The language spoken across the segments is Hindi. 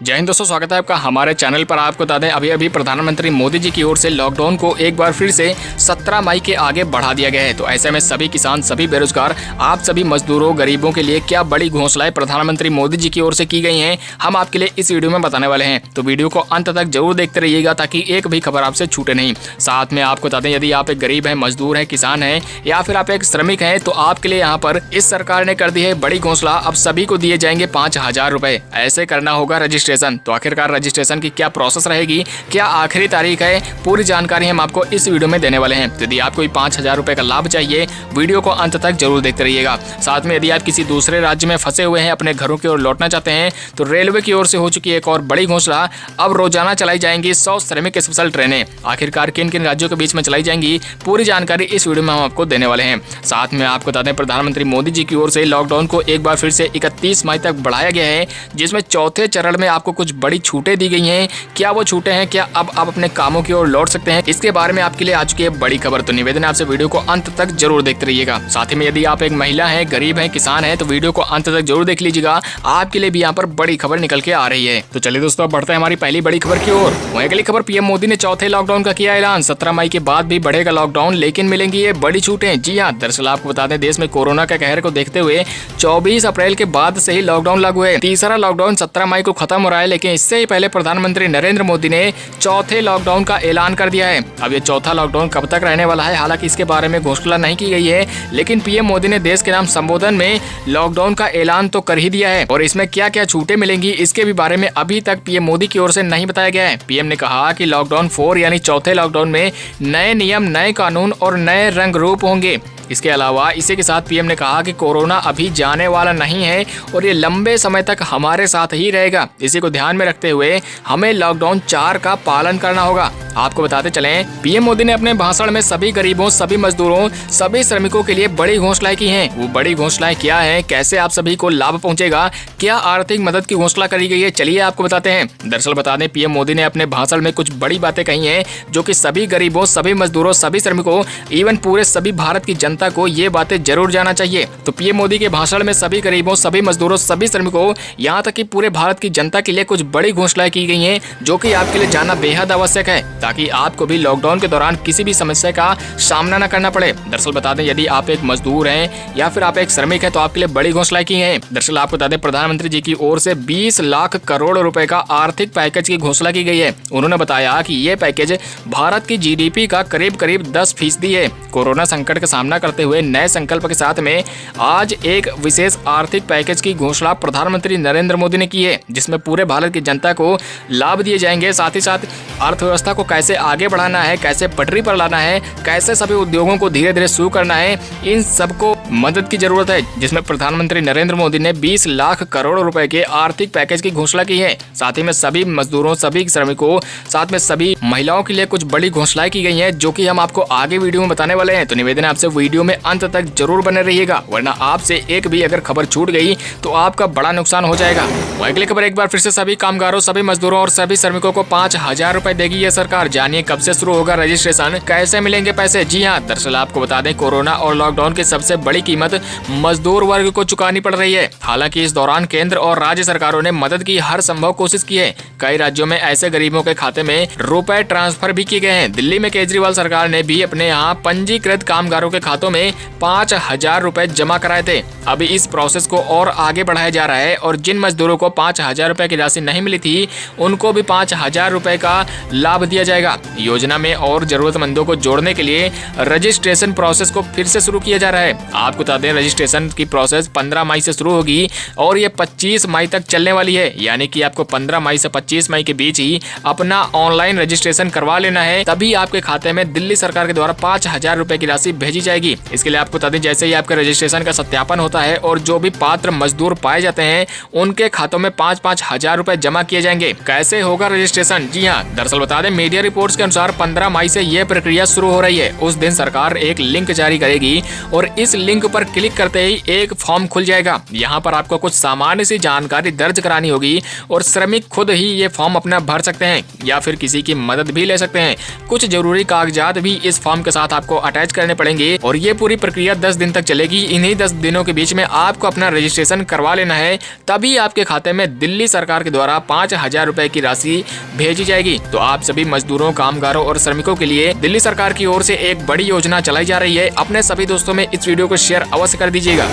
जय हिंद दोस्तों, स्वागत है आपका हमारे चैनल पर। आपको बता दें अभी प्रधानमंत्री मोदी जी की ओर से लॉकडाउन को एक बार फिर से 17 मई के आगे बढ़ा दिया गया है। तो ऐसे में सभी किसान, सभी बेरोजगार, आप सभी मजदूरों, गरीबों के लिए क्या बड़ी घोषणाएं प्रधानमंत्री मोदी जी की ओर से की गई हैं, हम आपके लिए इस वीडियो में बताने वाले हैं। तो वीडियो को अंत तक जरूर देखते रहिएगा ताकि एक भी खबर आपसे छूटे नहीं। साथ में आपको बता दें यदि आप एक गरीब हैं, मजदूर हैं, किसान हैं या फिर आप एक श्रमिक हैं तो आपके लिए यहाँ पर इस सरकार ने कर दी है बड़ी घोषणा। अब सभी को दिए जाएंगे 5,000 रुपए। ऐसे करना होगा रजिस्ट्रेशन। तो आखिरकार रजिस्ट्रेशन की क्या प्रोसेस रहेगी, क्या आखिरी तारीख है, पूरी जानकारी हम आपको इस वीडियो में देने वाले हैं। तो यदि आपको 5,000 रुपए का लाभ चाहिए, वीडियो को अंत तक जरूर देखते रहिएगा। साथ में यदि आप किसी दूसरे राज्य में फंसे हुए हैं, अपने घरों की ओर लौटना चाहते हैं, तो रेलवे की ओर से हो चुकी एक और बड़ी घोषणा। अब रोजाना चलाई जाएंगी 100 श्रमिक स्पेशल ट्रेनें। आखिरकार किन किन राज्यों के बीच में चलाई जाएंगी, पूरी जानकारी इस वीडियो में हम आपको देने वाले हैं। साथ में आपको बता दें प्रधानमंत्री मोदी जी की ओर से लॉकडाउन को एक बार फिर से 31 मई तक बढ़ाया गया है, जिसमें चौथे चरण में आपको कुछ बड़ी छूटें दी गई हैं। क्या वो छूटें हैं, क्या अब आप अपने कामों की ओर लौट सकते हैं, इसके बारे में आपके लिए आ चुकी है बड़ी खबर। तो निवेदन है आपसे वीडियो को अंत तक जरूर देखते रहिएगा। साथ ही में यदि आप एक महिला हैं, गरीब हैं, किसान हैं तो वीडियो को अंत तक जरूर देख लीजिएगा। आपके लिए भी यहाँ पर बड़ी खबर निकल के आ रही है। तो चलिए दोस्तों, अब बढ़ते हैं हमारी पहली बड़ी खबर की ओर। वहीं अगली खबर, पीएम मोदी ने चौथे लॉकडाउन का किया ऐलान। 17 मई के बाद भी बढ़ेगा लॉकडाउन, लेकिन मिलेंगी ये बड़ी छूटें। जी हाँ, दरअसल आपको बता दें देश में कोरोना के कहर को देखते हुए 24 अप्रैल के बाद से ही लॉकडाउन लागू है। तीसरा लॉकडाउन 17 मई को खत्म हो रहा है, लेकिन इससे ही पहले प्रधानमंत्री नरेंद्र मोदी ने चौथे लॉकडाउन का ऐलान कर दिया है। अब ये चौथा लॉकडाउन कब तक रहने वाला है, हालांकि इसके बारे में घोषणा नहीं की गई है, लेकिन पीएम मोदी ने देश के नाम संबोधन में लॉकडाउन का ऐलान तो कर ही दिया है। और इसमें क्या क्या छूटें मिलेंगी, इसके भी बारे में अभी तक पीएम मोदी की ओर से नहीं बताया गया है। पीएम ने कहा कि लॉकडाउन 4 यानी चौथे लॉकडाउन में नए नियम, नए कानून और नए रंग रूप होंगे। इसके अलावा इसी के साथ पीएम ने कहा कि कोरोना अभी जाने वाला नहीं है और ये लंबे समय तक हमारे साथ ही रहेगा। इसी को ध्यान में रखते हुए हमें लॉकडाउन 4 का पालन करना होगा। आपको बताते चलें, पीएम मोदी ने अपने भाषण में सभी गरीबों, सभी मजदूरों, सभी श्रमिकों के लिए बड़ी घोषणाएं की हैं। वो बड़ी घोषणाएं क्या है, कैसे आप सभी को लाभ पहुंचेगा, क्या आर्थिक मदद की घोषणा करी गई है, चलिए आपको बताते हैं। दरअसल बता दें पीएम मोदी ने अपने भाषण में कुछ बड़ी बातें कही हैं जो कि सभी गरीबों, सभी मजदूरों, सभी श्रमिकों, इवन पूरे सभी भारत की जनता को ये बातें जरूर जानना चाहिए। तो पीएम मोदी के भाषण में सभी गरीबों, सभी मजदूरों, सभी श्रमिकों, यहाँ तक कि पूरे भारत की जनता के लिए कुछ बड़ी घोषणाएं की गई हैं जो कि आपके लिए जानना बेहद आवश्यक है, ताकि आपको भी लॉकडाउन के दौरान किसी भी समस्या का सामना न करना पड़े। दरअसल बता दें यदि आप एक मजदूर हैं या फिर आप एक श्रमिक हैं तो आपके लिए बड़ी घोषणाएं की हैं। दरअसल आपको बता दें प्रधानमंत्री जी की ओर से 20 लाख करोड़ रुपए का आर्थिक पैकेज की घोषणा की गई है। उन्होंने बताया कि ये पैकेज भारत की जीडीपी का करीब 10% है। कोरोना संकट का सामना करते हुए नए संकल्प के साथ में आज एक विशेष आर्थिक पैकेज की घोषणा प्रधानमंत्री नरेंद्र मोदी ने की है, जिसमें पूरे भारत की जनता को लाभ दिए जाएंगे। साथ ही साथ अर्थव्यवस्था को कैसे आगे बढ़ाना है, कैसे पटरी पर लाना है, कैसे सभी उद्योगों को धीरे धीरे शुरू करना है, इन सबको मदद की जरूरत है, जिसमें प्रधानमंत्री नरेंद्र मोदी ने 20 लाख करोड़ रुपए के आर्थिक पैकेज की घोषणा की है। साथ ही में सभी मजदूरों, सभी श्रमिकों, साथ में सभी महिलाओं के लिए कुछ बड़ी घोषणाएं की गई हैं जो कि हम आपको आगे वीडियो में बताने वाले हैं। तो निवेदन है आपसे वीडियो में अंत तक जरूर बने रहिएगा, वरना आपसे एक भी अगर खबर छूट गई तो आपका बड़ा नुकसान हो जाएगा। अगली खबर, एक बार फिर से सभी कामगारों, सभी मजदूरों और सभी श्रमिकों को 5,000 रुपए देगी ये सरकार। जानिए कब से शुरू होगा रजिस्ट्रेशन, कैसे मिलेंगे पैसे। जी हाँ, दरअसल आपको बता दें कोरोना और लॉकडाउन की सबसे बड़ी कीमत मजदूर वर्ग को चुकानी पड़ रही है। हालांकि इस दौरान केंद्र और राज्य सरकारों ने मदद की हर संभव कोशिश की है। कई राज्यों में ऐसे गरीबों के खाते में रुपए ट्रांसफर भी किए गए हैं। दिल्ली में केजरीवाल सरकार ने भी अपने यहाँ पंजीकृत कामगारों के खातों में 5,000 रुपए जमा कराए थे। अभी इस प्रोसेस को और आगे बढ़ाया जा रहा है और जिन मजदूरों को 5,000 रुपए की राशि नहीं मिली थी उनको भी 5,000 रुपए का लाभ दिया जाएगा। योजना में और जरूरतमंदों को जोड़ने के लिए रजिस्ट्रेशन प्रोसेस को फिर से शुरू किया जा रहा है। आपको बता दें रजिस्ट्रेशन की प्रोसेस 15 मई से शुरू होगी और ये 25 मई तक चलने वाली है, यानी कि आपको 15 मई से 25 मई के बीच ही अपना ऑनलाइन रजिस्ट्रेशन करवा लेना है, तभी आपके खाते में दिल्ली सरकार के द्वारा 5,000 रुपए की राशि भेजी जाएगी। इसके लिए आपको बता दें जैसे ही आपके रजिस्ट्रेशन का सत्यापन होता है और जो भी पात्र मजदूर पाए जाते हैं उनके खातों में 5-5 हजार रुपए जमा किए जाएंगे। कैसे होगा रजिस्ट्रेशन? जी हाँ, दरअसल बता दें मीडिया रिपोर्ट्स के अनुसार 15 मई से यह प्रक्रिया शुरू हो रही है। उस दिन सरकार एक लिंक जारी करेगी और इस लिंक पर क्लिक करते ही एक फॉर्म खुल जाएगा। यहाँ पर आपको कुछ सामान्य सी जानकारी दर्ज करानी होगी और श्रमिक खुद ही ये फॉर्म अपना भर सकते हैं या फिर किसी की मदद भी ले सकते हैं। कुछ जरूरी कागजात भी इस फॉर्म के साथ आपको अटैच करने पड़ेंगे और ये पूरी प्रक्रिया 10 दिन तक चलेगी। इन्हीं 10 दिनों के बीच बीच में आपको अपना रजिस्ट्रेशन करवा लेना है, तभी आपके खाते में दिल्ली सरकार के द्वारा 5,000 रुपए की राशि भेजी जाएगी। तो आप सभी मजदूरों, कामगारों और श्रमिकों के लिए दिल्ली सरकार की ओर से एक बड़ी योजना चलाई जा रही है। अपने सभी दोस्तों में इस वीडियो को शेयर अवश्य कर दीजिएगा।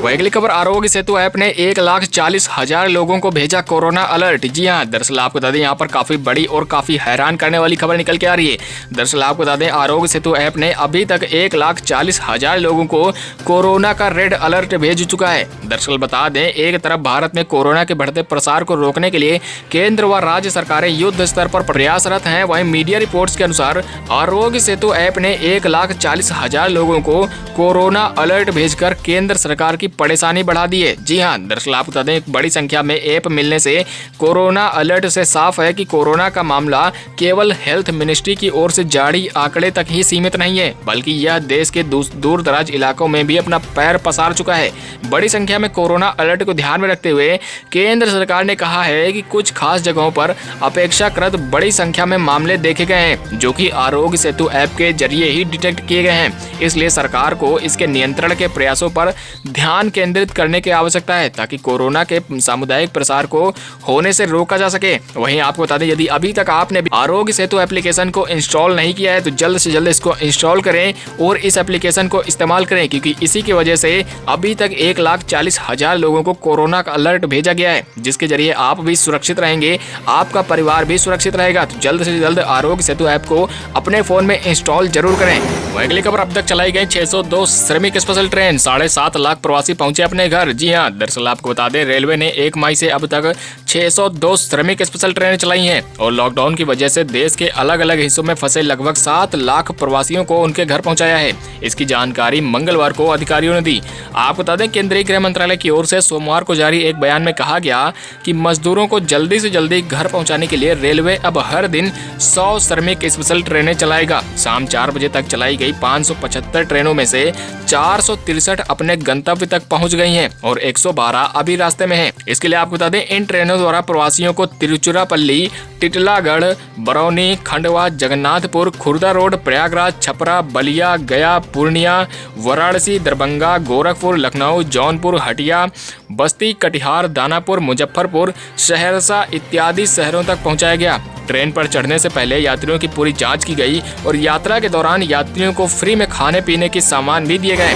अगली खबर, आरोग्य सेतु ऐप ने 1,40,000 लोगों को भेजा कोरोना अलर्ट। जी हाँ, दरअसल आपको बता दें यहाँ पर काफी बड़ी और काफी हैरान करने वाली खबर निकल के आ रही है। दरअसल आपको बता दें आरोग्य सेतु ऐप ने अभी तक 1,40,000 लोगों को कोरोना का रेड अलर्ट भेज चुका है। दरअसल बता दें, एक तरफ भारत में कोरोना के बढ़ते प्रसार को रोकने के लिए केंद्र व राज्य सरकारें युद्ध स्तर पर प्रयासरत हैं, वहीं मीडिया रिपोर्ट्स के अनुसार आरोग्य सेतु ऐप ने 1,40,000 लोगों को कोरोना अलर्ट भेजकर केंद्र सरकार की परेशानी बढ़ा दी है। जी हाँ, दरअसल आपको बता दें बड़ी संख्या में ऐप मिलने से कोरोना अलर्ट से साफ है कि कोरोना का मामला केवल हेल्थ मिनिस्ट्री की ओर से जारी आंकड़े तक ही सीमित नहीं है, बल्कि यह देश के दूर दराज इलाकों में भी अपना पैर पसार चुका है। बड़ी संख्या में कोरोना अलर्ट को ध्यान में रखते हुए केंद्र सरकार ने कहा है कि कुछ खास जगहों पर अपेक्षाकृत बड़ी संख्या में मामले देखे गए हैं, जो कि आरोग्य सेतु ऐप के जरिए ही डिटेक्ट किए गए हैं। इसलिए सरकार को इसके नियंत्रण के प्रयासों पर ध्यान केंद्रित करने की आवश्यकता है, ताकि कोरोना के सामुदायिक प्रसार को होने से रोका जा सके। वहीं आपको बता दें, यदि अभी तक आपने आरोग्य सेतु एप्लीकेशन को इंस्टॉल नहीं किया है तो जल्द से जल्द इसको इंस्टॉल करें और इस एप्लीकेशन को इस्तेमाल करें, क्योंकि इसी की वजह से अभी तक 1,40,000 लोगों को कोरोना का अलर्ट भेजा गया है, जिसके जरिए आप भी सुरक्षित रहेंगे, आपका परिवार भी सुरक्षित रहेगा। तो जल्द से जल्द आरोग्य सेतु ऐप को अपने फोन में इंस्टॉल जरूर करें। अगली खबर, अब तक चलाई गई 602 श्रमिक स्पेशल ट्रेन, 7.5 लाख प्रवासी पहुंचे अपने घर। जी हां, दरअसल आपको बता दें रेलवे ने 1 मई से अब तक 602 श्रमिक स्पेशल ट्रेनें चलाई हैं और लॉकडाउन की वजह से देश के अलग अलग हिस्सों में फंसे लगभग 7 लाख प्रवासियों को उनके घर पहुंचाया है। इसकी जानकारी मंगलवार को अधिकारियों ने दी। आपको बता दें केंद्रीय गृह मंत्रालय की ओर से सोमवार को जारी एक बयान में कहा गया कि मजदूरों को जल्दी से जल्दी घर पहुंचाने के लिए रेलवे अब हर दिन 100 श्रमिक स्पेशल ट्रेनें चलाएगा। शाम 4 बजे तक चलाई गई 575 ट्रेनों में से 463 अपने गंतव्य तक पहुंच गई हैं और 112 अभी रास्ते में हैं। इसके लिए आपको बता दें इन ट्रेनों द्वारा प्रवासियों को तिरुचिरापल्ली, टिटलागढ़, बरौनी, खंडवा, जगन्नाथपुर, खुर्दा रोड, प्रयागराज, छपरा, बलिया, गया, पूर्णिया, वाराणसी, दरभंगा, गोरखपुर, लखनऊ, जौनपुर, हटिया, बस्ती, कटिहार, दानापुर, मुजफ्फरपुर, सहरसा इत्यादि शहरों तक पहुंचाया गया। ट्रेन पर चढ़ने से पहले यात्रियों की पूरी जांच की गई और यात्रा के दौरान यात्रियों को फ्री में खाने पीने के सामान भी दिए गए।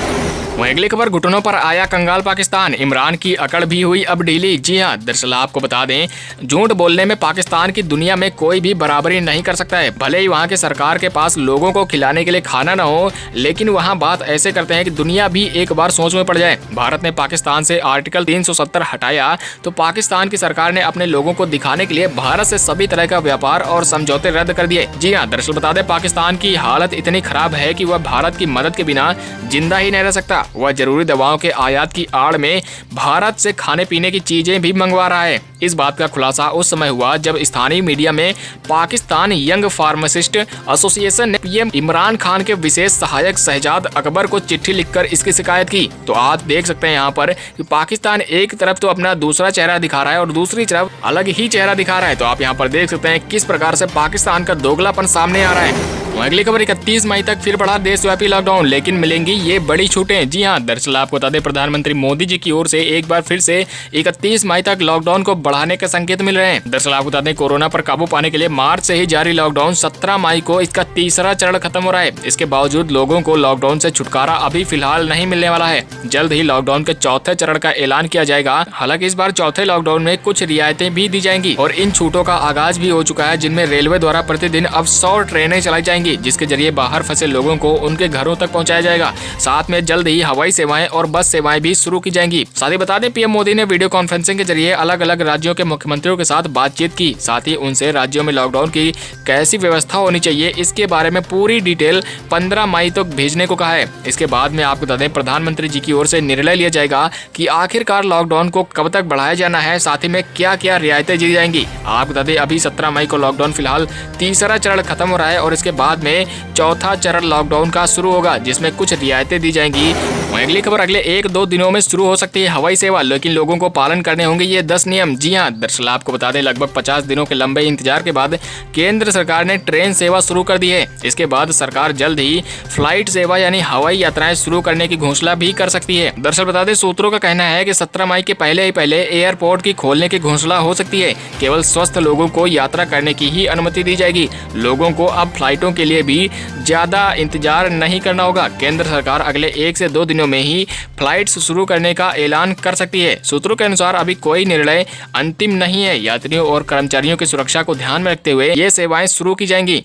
वहीं अगली खबर, घुटनों पर आया कंगाल पाकिस्तान, इमरान की अकड़ भी हुई अब ढीली। जी हां, दरअसल आपको बता दें झूठ बोलने में पाकिस्तान की दुनिया में कोई भी बराबरी नहीं कर सकता है। भले ही वहां के सरकार के पास लोगों को खिलाने के लिए खाना न हो, लेकिन वहां बात ऐसे करते हैं कि दुनिया भी एक बार सोच में पड़ जाए। भारत ने पाकिस्तान से आर्टिकल 370 हटाया तो पाकिस्तान की सरकार ने अपने लोगों को दिखाने के लिए भारत से सभी तरह का व्यापार और समझौते रद्द कर दिए। जी हाँ, दरअसल बता दें पाकिस्तान की हालत इतनी खराब है कि वह भारत की मदद के बिना जिंदा ही नहीं रह सकता। वह जरूरी दवाओं के आयात की आड़ में भारत से खाने पीने की चीजें भी मंगवा रहा है। इस बात का खुलासा उस समय हुआ जब स्थानीय मीडिया में पाकिस्तान यंग फार्मासिस्ट एसोसिएशन ने पीएम इमरान खान के विशेष सहायक शहजाद अकबर को चिट्ठी लिखकर इसकी शिकायत की। तो आप देख सकते हैं यहाँ पर कि पाकिस्तान एक तरफ तो अपना दूसरा चेहरा दिखा रहा है और दूसरी तरफ अलग ही चेहरा दिखा रहा है। तो आप यहाँ पर देख सकते हैं किस प्रकार से पाकिस्तान का दोगलापन सामने आ रहा है। अगली खबर, 31 मई तक फिर बढ़ा देशव्यापी लॉकडाउन, लेकिन मिलेंगी ये बड़ी छूटें। जी हाँ, दरअसल आपको बता दें प्रधानमंत्री मोदी जी की ओर से एक बार फिर से 31 मई तक लॉकडाउन को बढ़ाने के संकेत मिल रहे हैं। दरअसल आपको बता दें कोरोना पर काबू पाने के लिए मार्च से ही जारी लॉकडाउन 17 मई को इसका तीसरा चरण खत्म हो रहा है। इसके बावजूद लोगों को लॉकडाउन से छुटकारा अभी फिलहाल नहीं मिलने वाला है। जल्द ही लॉकडाउन के चौथे चरण का ऐलान किया जाएगा। हालांकि इस बार चौथे लॉकडाउन में कुछ रियायतें भी दी जाएंगी और इन छूटों का आगाज भी हो चुका है, जिनमें रेलवे द्वारा प्रतिदिन अब 100 ट्रेनें चलाई जाएंगी, जिसके जरिए बाहर फंसे लोगों को उनके घरों तक पहुंचाया जाएगा। साथ में जल्द ही हवाई सेवाएं और बस सेवाएं भी शुरू की जाएंगी। साथ ही बता दें पीएम मोदी ने वीडियो कॉन्फ्रेंसिंग के जरिए अलग अलग राज्यों के मुख्यमंत्रियों के साथ बातचीत की। साथ ही उनसे राज्यों में लॉकडाउन की कैसी व्यवस्था होनी चाहिए इसके बारे में पूरी डिटेल 15 मई तक भेजने को कहा है। इसके बाद में आपको बता दें प्रधानमंत्री जी की ओर से निर्णय लिया जाएगा कि आखिरकार लॉकडाउन को कब तक बढ़ाया जाना है, साथ ही में क्या क्या रियायतें दी जाएंगी। आप बता दें अभी 17 मई को लॉकडाउन फिलहाल तीसरा चरण खत्म हो रहा है और इसके बाद बाद में चौथा चरण लॉकडाउन का शुरू होगा, जिसमें कुछ रियायतें दी जाएंगी। वहीं अगली खबर अगले 1-2 दिनों में शुरू हो सकती है हवाई सेवा, लेकिन लोगों को पालन करने होंगे ये 10 नियम। जी हां, दरअसल आपको बता दें लगभग 50 दिनों के लंबे इंतजार के बाद केंद्र सरकार ने ट्रेन सेवा शुरू कर दी है। इसके बाद सरकार जल्द ही फ्लाइट सेवा यानी हवाई यात्राएं शुरू करने की घोषणा भी कर सकती है। दरअसल बता दें सूत्रों का कहना है कि 17 मई के पहले ही पहले एयरपोर्ट की खोलने की घोषणा हो सकती है। केवल स्वस्थ लोगों को यात्रा करने की ही अनुमति दी जाएगी। लोगों को अब फ्लाइटों के लिए भी ज्यादा इंतजार नहीं करना होगा। केंद्र सरकार अगले 1 से 2 दिनों में ही फ्लाइट्स शुरू करने का ऐलान कर सकती है। सूत्रों के अनुसार अभी कोई निर्णय अंतिम नहीं है। यात्रियों और कर्मचारियों की सुरक्षा को ध्यान में रखते हुए ये सेवाएं शुरू की जाएंगी।